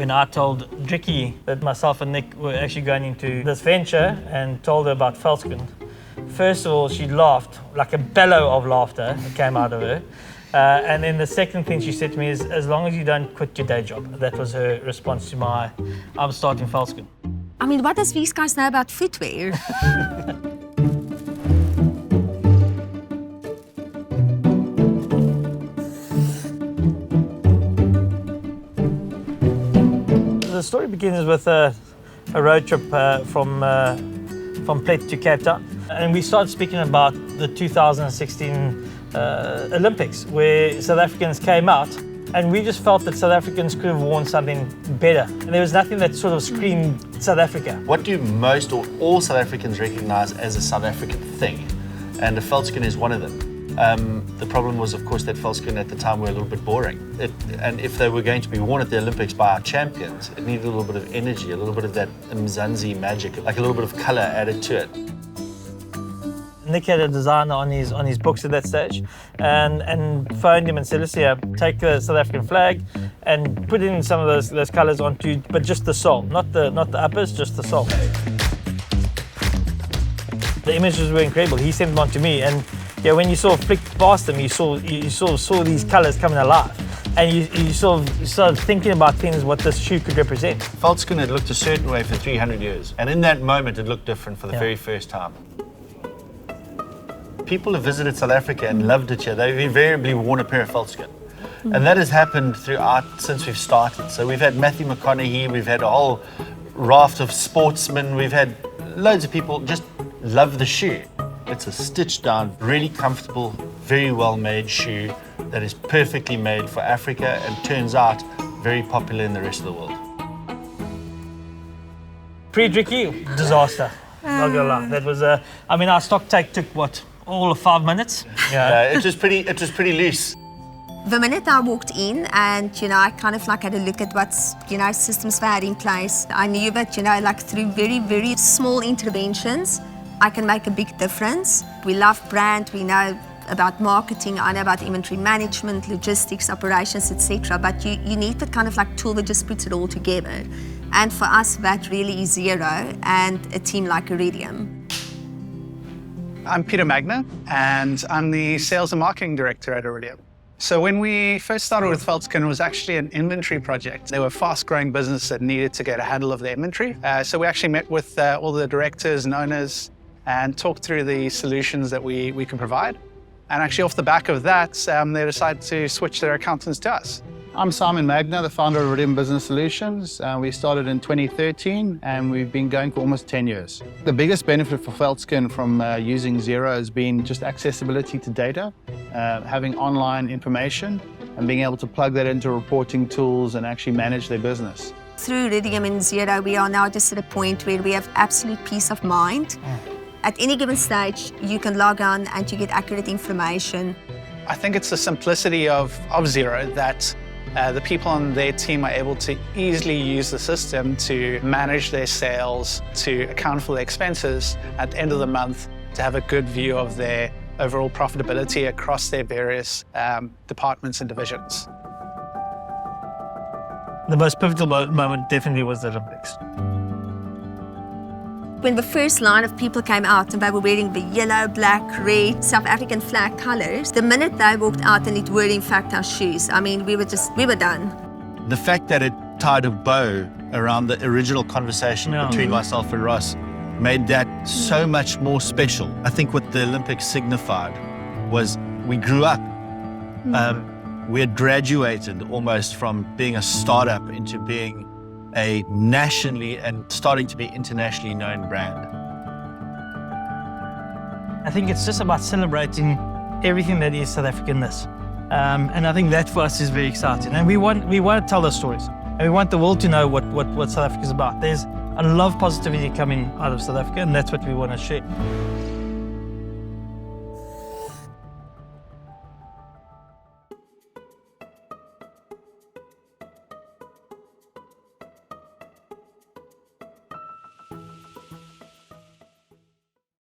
when I told Dricky that myself and Nick were actually going into this venture and told her about Veldskoen, first of all, she laughed, like a bellow of laughter came out of her. And then the second thing she said to me is, as long as you don't quit your day job. That was her response to I'm starting Veldskoen. I mean, what does these guys know about footwear? The story begins with a road trip from Plett to Cape Town. And we started speaking about the 2016 Olympics, where South Africans came out, and we just felt that South Africans could have worn something better. And there was nothing that sort of screamed South Africa. What do most or all South Africans recognise as a South African thing? And the Veldskoen is one of them. The problem was, of course, that Veldskoen at the time were a little bit boring. And if they were going to be worn at the Olympics by our champions, it needed a little bit of energy, a little bit of that Mzansi magic, like a little bit of colour added to it. Nick had a designer on his books at that stage, and phoned him and said, "Listen, take the South African flag and put in some of those colours onto, but just the sole, not the uppers, just the sole." The images were incredible. He sent them on to me, and yeah, when you sort of flicked past them, you sort of saw these colours coming alive, and you sort of started thinking about things, what this shoe could represent. Veldskoen had looked a certain way for 300 years, and in that moment, it looked different for the very first time. People have visited South Africa and loved it here. They've invariably worn a pair of Veldskoen. And that has happened throughout since we've started. So we've had Matthew McConaughey, we've had a whole raft of sportsmen, we've had loads of people just love the shoe. It's a stitched down, really comfortable, very well made shoe that is perfectly made for Africa and turns out very popular in the rest of the world. Pre-Dricky, disaster. Not gonna lie. That was our stock take took what? All of 5 minutes. Yeah, it was pretty loose. The minute I walked in and, I kind of like had a look at what, systems we had in place, I knew that, like through very, very small interventions, I can make a big difference. We love brand, we know about marketing, I know about inventory management, logistics, operations, etc. But you need that kind of like tool that just puts it all together. And for us, that really is Xero and a team like Iridium. I'm Peter Magna, and I'm the Sales and Marketing Director at Iridium. So when we first started with Veldskoen, it was actually an inventory project. They were a fast-growing business that needed to get a handle of their inventory. So we actually met with all the directors and owners and talked through the solutions that we could provide. And actually off the back of that, they decided to switch their accountants to us. I'm Simon Magna, the founder of Iridium Business Solutions. We started in 2013 and we've been going for almost 10 years. The biggest benefit for Veldskoen from using Xero has been just accessibility to data, having online information and being able to plug that into reporting tools and actually manage their business. Through Iridium and Xero, we are now just at a point where we have absolute peace of mind. At any given stage, you can log on and you get accurate information. I think it's the simplicity of Xero that the people on their team are able to easily use the system to manage their sales, to account for their expenses at the end of the month, to have a good view of their overall profitability across their various departments and divisions. The most pivotal moment definitely was the Olympics. When the first line of people came out and they were wearing the yellow, black, red, South African flag colours, the minute they walked out and it were in fact our shoes, I mean, we were done. The fact that it tied a bow around the original conversation between myself and Ross made that so much more special. I think what the Olympics signified was we grew up. We had graduated almost from being a startup into being a nationally and starting to be internationally known brand. I think it's just about celebrating everything that is South Africanness. And I think that for us is very exciting. And we want to tell those stories. And we want the world to know what South Africa is about. There's a lot of positivity coming out of South Africa, and that's what we want to share.